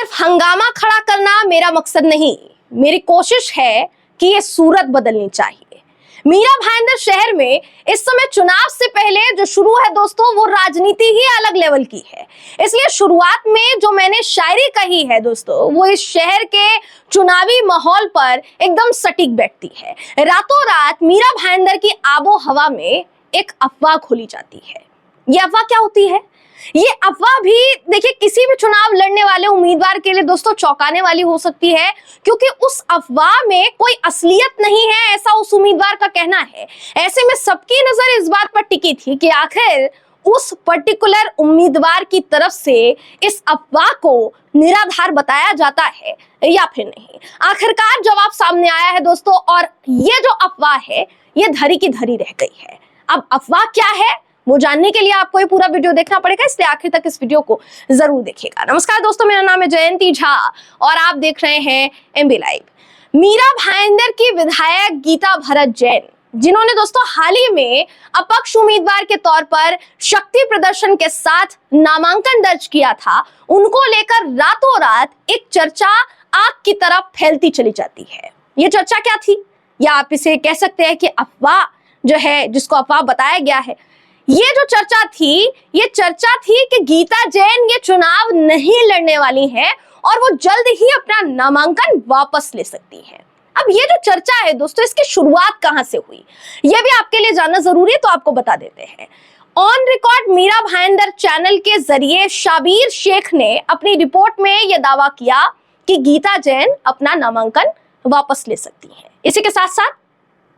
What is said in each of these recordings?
सिर्फ हंगामा खड़ा करना मेरा मकसद नहीं, मेरी कोशिश है कि ये सूरत बदलनी चाहिए। मीरा भाईंदर शहर में इस समय चुनाव से पहले जो शुरू है दोस्तों, वो राजनीति ही अलग लेवल की है। इसलिए शुरुआत में जो मैंने शायरी कही है दोस्तों, वो इस शहर के चुनावी माहौल पर एकदम सटीक बैठती है। रातों रात मीरा भाईंदर की आबो हवा में एक अफवाह खोली जाती है। ये अफवाह क्या होती है? ये अफवाह भी देखिए किसी भी चुनाव लड़ने वाले उम्मीदवार के लिए दोस्तों चौंकाने वाली हो सकती है, क्योंकि उस अफवाह में कोई असलियत नहीं है, ऐसा उस उम्मीदवार का कहना है। ऐसे में सबकी नजर इस बात पर टिकी थी कि आखिर उस पर्टिकुलर उम्मीदवार की तरफ से इस अफवाह को निराधार बताया जाता है या फिर नहीं। आखिरकार जवाब सामने आया है दोस्तों, और ये जो अफवाह है ये धरी की धरी रह गई है। अब अफवाह क्या है वो जानने के लिए आपको ये पूरा वीडियो देखना पड़ेगा, इसलिए आखिर तक इस वीडियो को जरूर देखिएगा। नमस्कार दोस्तों, मेरा नाम है जयंती झा और आप देख रहे हैं एमबी लाइव। मीरा भाईंदर की विधायक गीता भरत जैन, जिन्होंने दोस्तों हाल ही में अपक्ष उम्मीदवार के तौर पर शक्ति प्रदर्शन के साथ नामांकन दर्ज किया था, उनको लेकर रातों रात एक चर्चा आग की तरफ फैलती चली जाती है। ये चर्चा क्या थी, या आप इसे कह सकते हैं कि अफवाह जो है, जिसको अफवाह बताया गया है, ये जो चर्चा थी, ये चर्चा थी कि गीता जैन ये चुनाव नहीं लड़ने वाली हैं और वो जल्द ही अपना नामांकन वापस ले सकती हैं। अब ये जो चर्चा है दोस्तों, इसकी शुरुआत कहां से हुई, ये भी आपके लिए जानना जरूरी है, तो आपको बता देते हैं। On record Mira Bhayandar channel के जरिए शाबीर शेख ने अपनी रिपोर्ट में यह दावा किया कि गीता जैन अपना नामांकन वापस ले सकती हैं। इसी के साथ साथ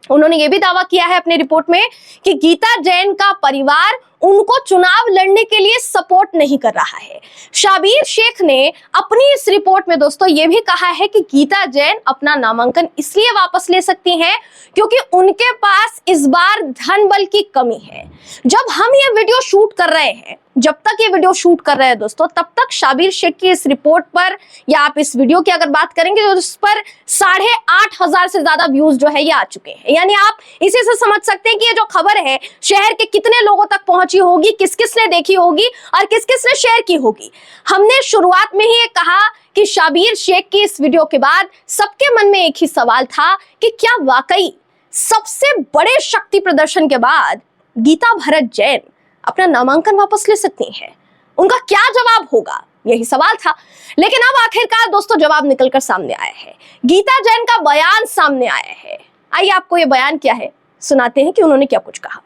उन्होंने ये भी दावा किया है अपनी रिपोर्ट में कि गीता जैन का परिवार उनको चुनाव लड़ने के लिए सपोर्ट नहीं कर रहा है। शाबीर शेख ने अपनी इस रिपोर्ट में दोस्तों ये भी कहा है कि गीता जैन अपना नामांकन इसलिए वापस ले सकती हैं क्योंकि उनके पास इस बार धन बल की कमी है। जब हम ये वीडियो शूट कर रहे हैं, जब तक ये वीडियो शूट कर रहे हैं दोस्तों, तब तक शाबीर शेख की इस रिपोर्ट पर, या आप इस वीडियो की अगर बात करेंगे तो उस पर 8,500 से ज्यादा व्यूज जो है ये आ चुके हैं। यानी आप इसी से समझ सकते हैं कि ये जो खबर है शहर के कितने लोगों तक पहुंची होगी, किस किस ने देखी होगी और किस किस ने शेयर की होगी। हमने शुरुआत में ही ये कहा कि शाबीर शेख की इस वीडियो के बाद सबके मन में एक ही सवाल था कि क्या वाकई सबसे बड़े शक्ति प्रदर्शन के बाद गीता भरत जैन अपना नामांकन वापस ले सकती हैं? उनका क्या जवाब होगा, यही सवाल था। लेकिन अब आखिरकार दोस्तों जवाब निकलकर सामने आया है। गीता जैन का बयान सामने आया है। आइए आपको ये बयान क्या है सुनाते हैं कि उन्होंने क्या कुछ कहा।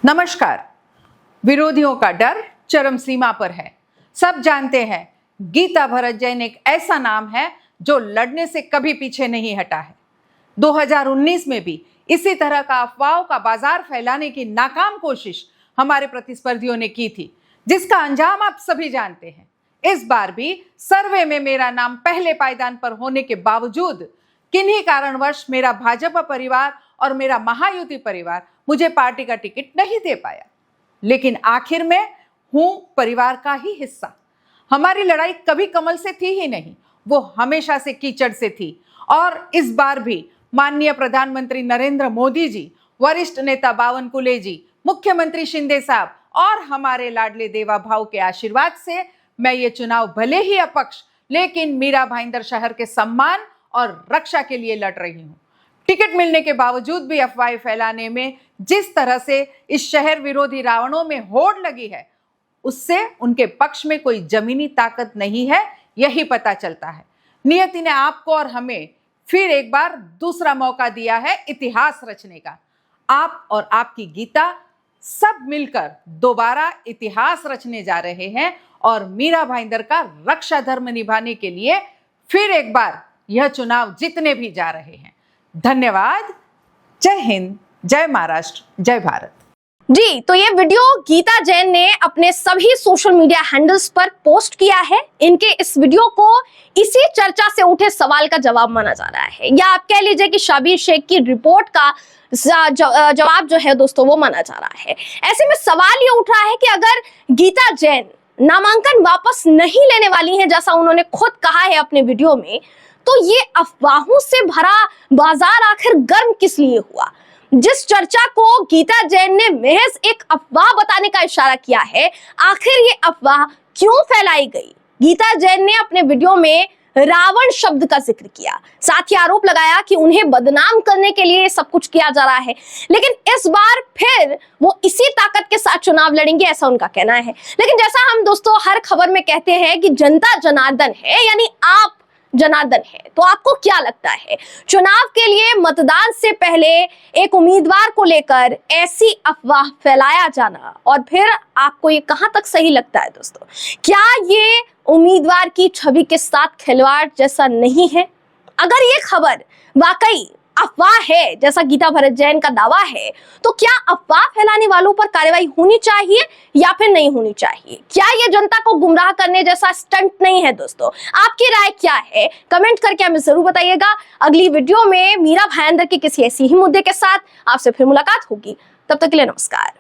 नमस्कार। विरोधियों का डर चरम सीमा पर है। सब जानते हैं गीता भरत जैन एक ऐसा नाम है जो लड़ने से कभी पीछे नहीं हटा है। 2019 में भी इसी तरह का अफवाहों का बाजार फैलाने की नाकाम कोशिश हमारे प्रतिस्पर्धियों ने की थी, जिसका अंजाम आप सभी जानते हैं। इस बार भी सर्वे में मेरा नाम पहले पायदान पर होने के बावजूद किन्हीं कारणवश मेरा भाजपा परिवार और मेरा महायुति परिवार मुझे पार्टी का टिकट नहीं दे पाया। लेकिन आखिर में हूं परिवार का ही हिस्सा। हमारी लड़ाई कभी कमल से थी ही नहीं, वो हमेशा से कीचड़ से थी। और इस बार भी माननीय प्रधानमंत्री नरेंद्र मोदी जी, वरिष्ठ नेता बावनकुले जी, मुख्यमंत्री शिंदे साहब और हमारे लाडले देवा भाऊ के आशीर्वाद से मैं ये चुनाव भले ही अपक्ष, लेकिन मीरा भाईंदर शहर के सम्मान और रक्षा के लिए लड़ रही हूँ। टिकट मिलने के बावजूद भी अफवाहें फैलाने में जिस तरह से इस शहर विरोधी रावणों में होड़ लगी है, उससे उनके पक्ष में कोई जमीनी ताकत नहीं है, यही पता चलता है। नियति ने आपको और हमें फिर एक बार दूसरा मौका दिया है इतिहास रचने का। आप और आपकी गीता सब मिलकर दोबारा इतिहास रचने जा रहे हैं और मीरा भाईंदर का रक्षा धर्म निभाने के लिए फिर एक बार यह चुनाव जीतने भी जा रहे हैं। धन्यवाद। जय हिंद, जय महाराष्ट्र, जय भारत। जी, तो ये वीडियो गीता जैन ने अपने सभी सोशल मीडिया हैंडल्स पर पोस्ट किया है। इनके इस वीडियो को इसी चर्चा से उठे सवाल का जवाब माना जा रहा है, या आप कह लीजिए कि शाबीर शेख की रिपोर्ट का जवाब जो है दोस्तों वो माना जा रहा है। ऐसे में सवाल ये उठ रहा है कि अगर गीता जैन नामांकन वापस नहीं लेने वाली हैं, जैसा उन्होंने खुद कहा है अपने वीडियो में, तो ये अफवाहों से भरा बाजार आखिर गर्म किस लिए हुआ? जिस चर्चा को गीता जैन ने महज एक अफवाह बताने का इशारा किया है, आखिर ये अफवाह क्यों फैलाई गई? गीता जैन ने अपने वीडियो में रावण शब्द का जिक्र किया, साथ ही आरोप लगाया कि उन्हें बदनाम करने के लिए सब कुछ किया जा रहा है। लेकिन इस बार फिर वो इसी ताकत के साथ चुनाव लड़ेंगे, ऐसा उनका कहना है। लेकिन जैसा हम दोस्तों हर खबर में कहते हैं कि जनता जनार्दन है, यानी आप जनार्दन है, तो आपको क्या लगता है चुनाव के लिए मतदान से पहले एक उम्मीदवार को लेकर ऐसी अफवाह फैलाया जाना, और फिर आपको ये कहां तक सही लगता है दोस्तों? क्या ये उम्मीदवार की छवि के साथ खिलवाड़ जैसा नहीं है? अगर ये खबर वाकई अफवाह है जैसा गीता भरत जैन का दावा है, तो क्या अफवाह फैलाने वालों पर कार्रवाई होनी चाहिए या फिर नहीं होनी चाहिए? क्या ये जनता को गुमराह करने जैसा स्टंट नहीं है दोस्तों? आपकी राय क्या है? कमेंट करके हमें जरूर बताइएगा। अगली वीडियो में मीरा भाईंदर के किसी ऐसी ही मुद्दे के साथ आपसे फिर मुलाकात होगी। तब तक के लिए नमस्कार।